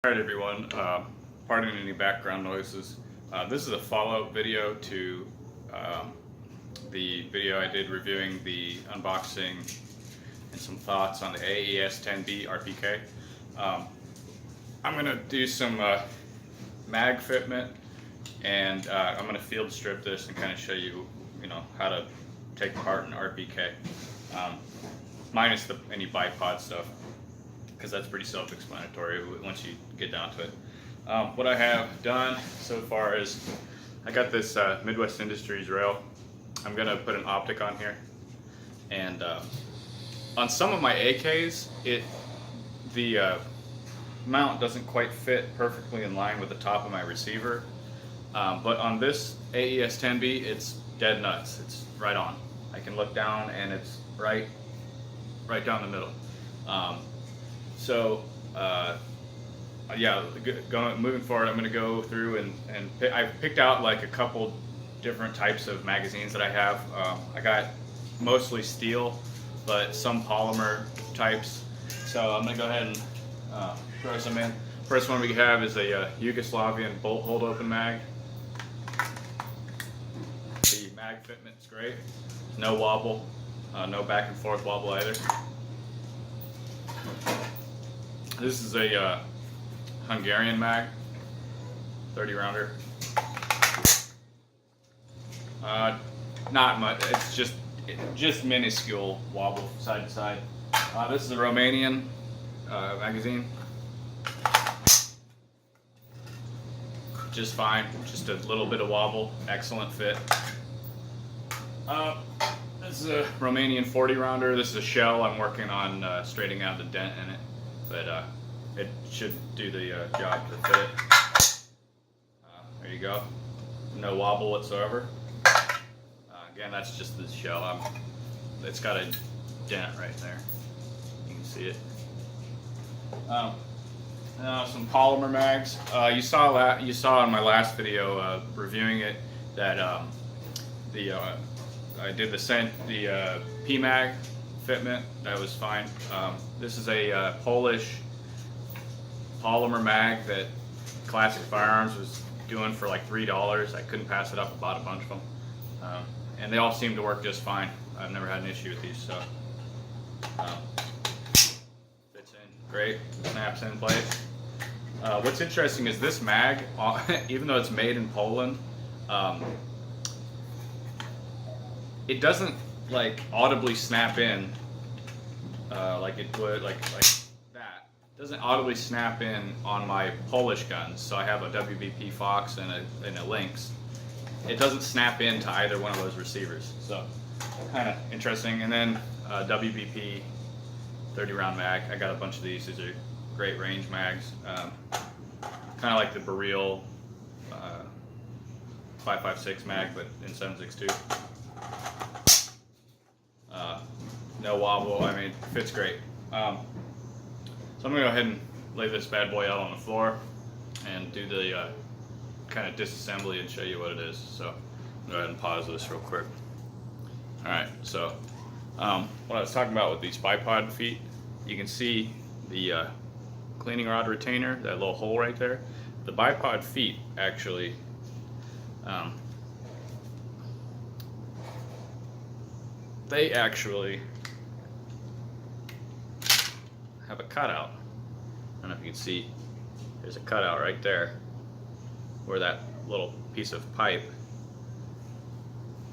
Alright everyone, pardon any background noises. This is a follow-up video to the video I did reviewing the unboxing and some thoughts on the AES10B RPK. I'm going to do some mag fitment, and I'm going to field strip this and kind of show you, how to take apart an RPK, minus any bipod stuff, because that's pretty self-explanatory once you get down to it. What I have done so far is I got this Midwest Industries rail. I'm going to put an optic on here, and on some of my AKs the mount doesn't quite fit perfectly in line with the top of my receiver, but on this AES10B it's dead nuts. It's right on. I can look down and it's right down the middle. Moving forward, I'm going to go through and I've picked out like a couple different types of magazines that I have. I got mostly steel, but some polymer types. So I'm going to go ahead and throw some in. First one we have is a Yugoslavian bolt hold open mag. The mag fitment is great. No wobble, no back and forth wobble either. This is a Hungarian mag, 30 rounder. Not much. It's just minuscule wobble side to side. This is a Romanian magazine. Just fine. Just a little bit of wobble. Excellent fit. This is a Romanian 40 rounder. This is a shell. I'm working on straightening out the dent in it, but it should do the job to fit it. There you go. No wobble whatsoever. Again, that's just the shell. It's got a dent right there. You can see it. Some polymer mags. You saw in my last video reviewing it that I did the PMag fitment. That was fine. This is a Polish polymer mag that Classic Firearms was doing for like $3. I couldn't pass it up. I bought a bunch of them, and they all seem to work just fine. I've never had an issue with these. So fits in great, snaps in place. What's interesting is this mag, even though it's made in Poland, it doesn't like audibly snap in like it would like that. It doesn't audibly snap in on my Polish guns. So I have a WBP Fox and a Lynx. It doesn't snap into either one of those receivers. So kind of interesting. And then WBP 30 round mag. I got a bunch of these. These are great range mags. Kind of like the Beryl 5.56 mag, but in 7.62. No wobble. I mean, fits great. So I'm gonna go ahead and lay this bad boy out on the floor and do the kind of disassembly and show you what it is. So go ahead and pause this real quick. All right. So what I was talking about with these bipod feet, you can see the cleaning rod retainer, that little hole right there. The bipod feet actually they actually have a cutout. I don't know if you can see, there's a cutout right there where that little piece of pipe,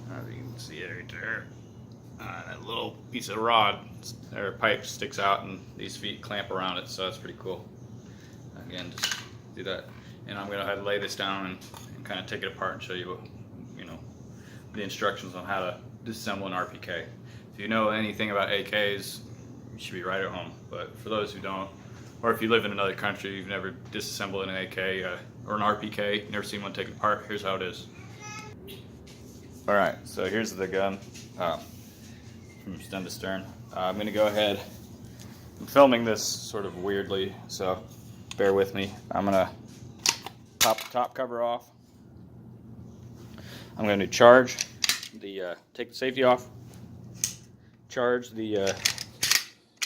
I don't know if you can see it right there, that little piece of rod or pipe sticks out, and these feet clamp around it, so that's pretty cool. Again, just do that, and I'm going to lay this down and kind of take it apart and show you, the instructions on how to disassemble an RPK. If you know anything about AKs, you should be right at home. But for those who don't, or if you live in another country, you've never disassembled an AK or an RPK, you've never seen one taken apart, here's how it is. Alright, so here's the gun from stem to stern. I'm going to go ahead, I'm filming this sort of weirdly, so bear with me. I'm going to pop the top cover off. I'm going to charge take the safety off, charge the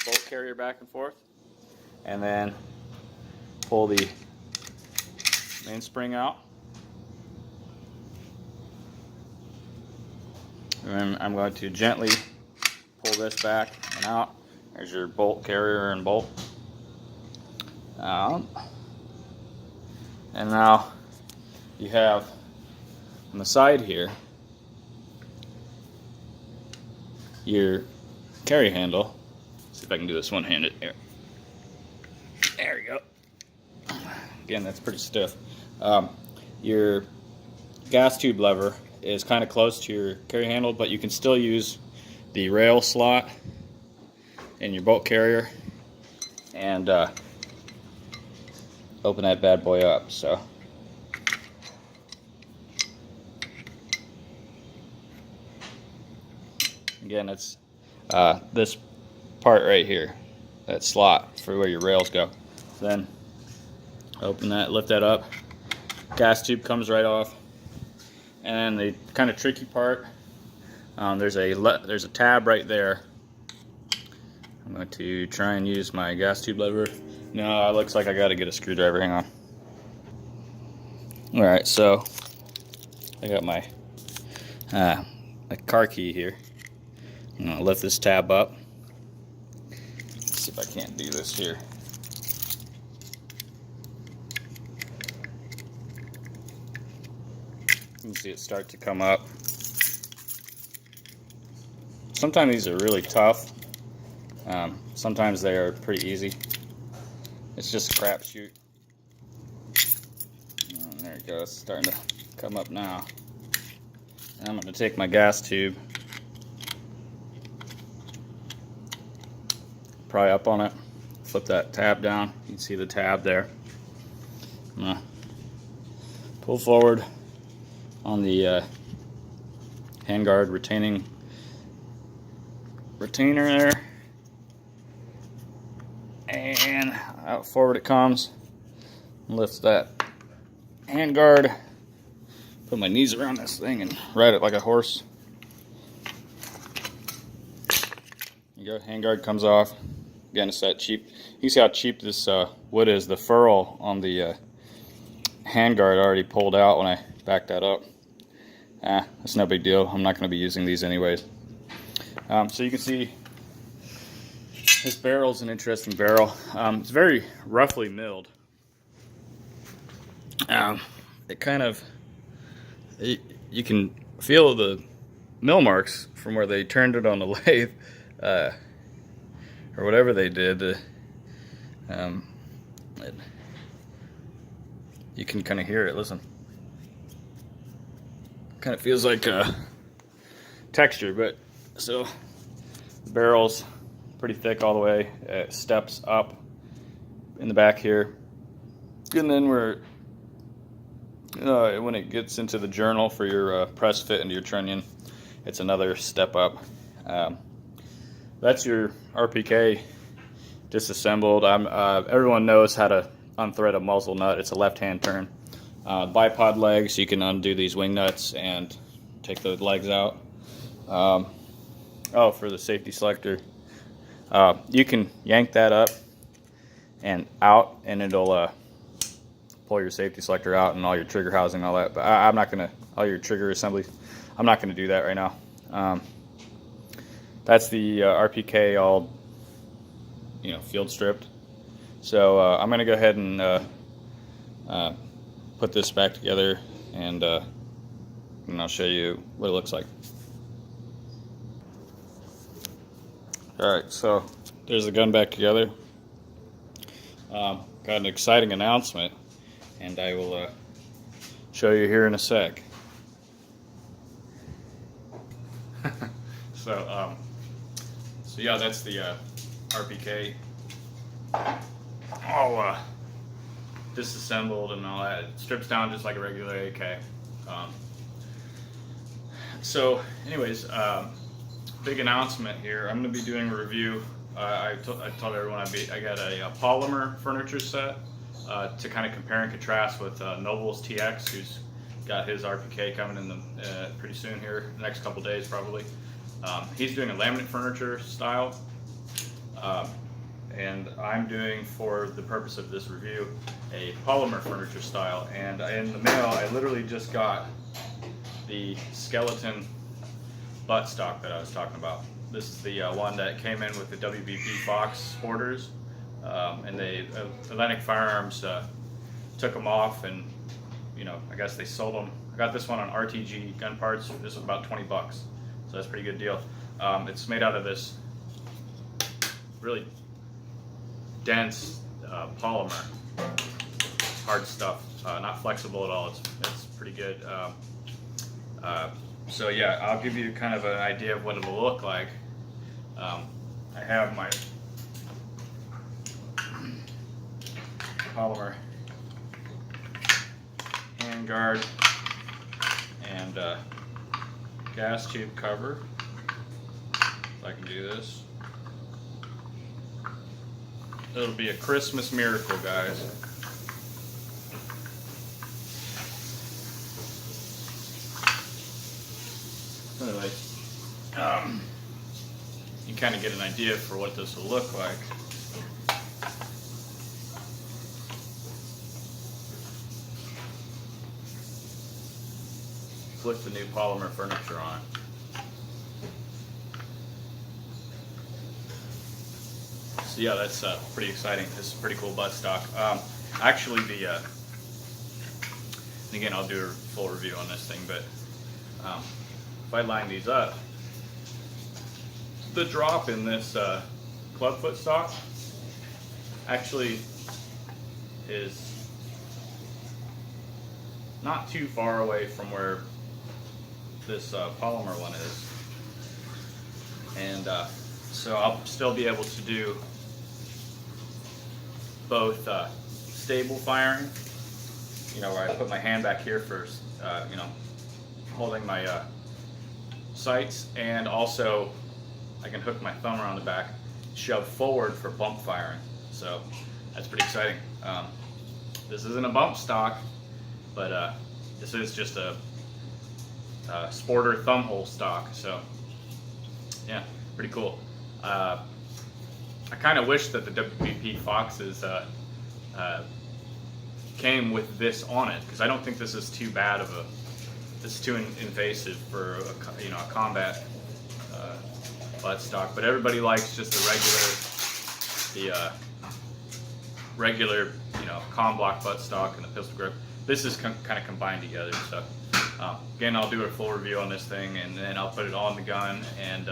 bolt carrier back and forth, and then pull the mainspring out. And then I'm going to gently pull this back and out. There's your bolt carrier and bolt. And now you have on the side here your carry handle. Let's see if I can do this one-handed. There we go. Again, that's pretty stiff. Your gas tube lever is kind of close to your carry handle, but you can still use the rail slot in your bolt carrier and open that bad boy up. So again, it's this part right here, that slot for where your rails go. Then open that, lift that up, gas tube comes right off. And the kind of tricky part, there's a tab right there. I'm going to try and use my gas tube lever. No, it looks like I got to get a screwdriver. Hang on. All right, so I got my car key here. I'm going to lift this tab up. Let's see if I can't do this here. You can see it start to come up. Sometimes these are really tough. Sometimes they are pretty easy. It's just a crapshoot. There it goes, starting to come up now. And I'm going to take my gas tube, pry up on it, flip that tab down. You can see the tab there. I'm going to pull forward on the handguard retainer there, and out forward it comes. Lift that handguard, put my knees around this thing and ride it like a horse. There you go, handguard comes off. Again, it's that cheap. You see how cheap this wood is. The ferrule on the handguard already pulled out when I backed that up. That's no big deal. I'm not going to be using these anyways. So you can see this barrel is an interesting barrel. It's very roughly milled. It kind of, you can feel the mill marks from where they turned it on the lathe, or whatever they did. You can kind of hear it. Listen. Kind of feels like texture, but so the barrel's pretty thick all the way. It steps up in the back here, and then when it gets into the journal for your press fit into your trunnion, it's another step up. That's your RPK disassembled. Everyone knows how to unthread a muzzle nut. It's a left-hand turn. Bipod legs, you can undo these wing nuts and take the legs out. For the safety selector, you can yank that up and out, and it'll pull your safety selector out and all your trigger housing and all that. But I'm not gonna, all your trigger assemblies, I'm not gonna do that right now. That's the RPK all, field stripped. So I'm gonna go ahead and put this back together, and I'll show you what it looks like. Alright, so there's the gun back together. Got an exciting announcement, and I will show you here in a sec. So yeah, that's the RPK all disassembled and all that. It strips down just like a regular AK. So anyways, big announcement here. I'm going to be doing a review. I told everyone I got a polymer furniture set to kind of compare and contrast with Noble's TX, who's got his RPK coming in the pretty soon here, the next couple days probably. He's doing a laminate furniture style, and I'm doing, for the purpose of this review, a polymer furniture style. And in the mail, I literally just got the skeleton buttstock that I was talking about. This is the one that came in with the WBP Fox orders, and they Atlantic Firearms took them off, and I guess they sold them. I got this one on RTG Gun Parts. This was about 20 bucks, so that's a pretty good deal. It's made out of this really dense polymer. It's hard stuff, not flexible at all. It's pretty good. So yeah, I'll give you kind of an idea of what it'll look like. I have my polymer handguard and gas tube cover. If I can do this. It'll be a Christmas miracle, guys. Anyway, you kind of get an idea for what this will look like. Flick the new polymer furniture on. So yeah, that's pretty exciting. This is a pretty cool buttstock. Actually, and again, I'll do a full review on this thing, but if I line these up, the drop in this clubfoot stock actually is not too far away from where this polymer one is, and so I'll still be able to do both stable firing, where I put my hand back here for holding my sights, and also I can hook my thumb around the back, shove forward for bump firing. So that's pretty exciting. This isn't a bump stock, but this is just a sporter thumb hole stock. So yeah, pretty cool. I kind of wish that the WBP Foxes came with this on it, because I don't think this is too bad of this is too invasive for a combat buttstock. But everybody likes just the regular com block buttstock and the pistol grip. This is kind of combined together. So again, I'll do a full review on this thing, and then I'll put it on the gun and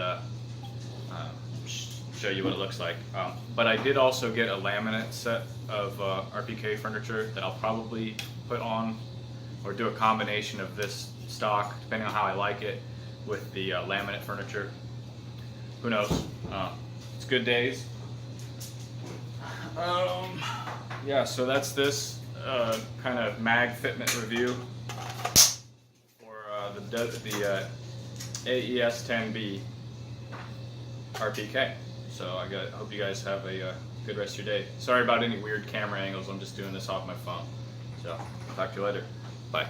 show you what it looks like. But I did also get a laminate set of RPK furniture that I'll probably put on, or do a combination of this stock, depending on how I like it, with the laminate furniture. Who knows? It's good days. Yeah, so that's this kind of mag fitment review for the AES10B RPK. So I hope you guys have a good rest of your day. Sorry about any weird camera angles. I'm just doing this off my phone. So talk to you later. Bye.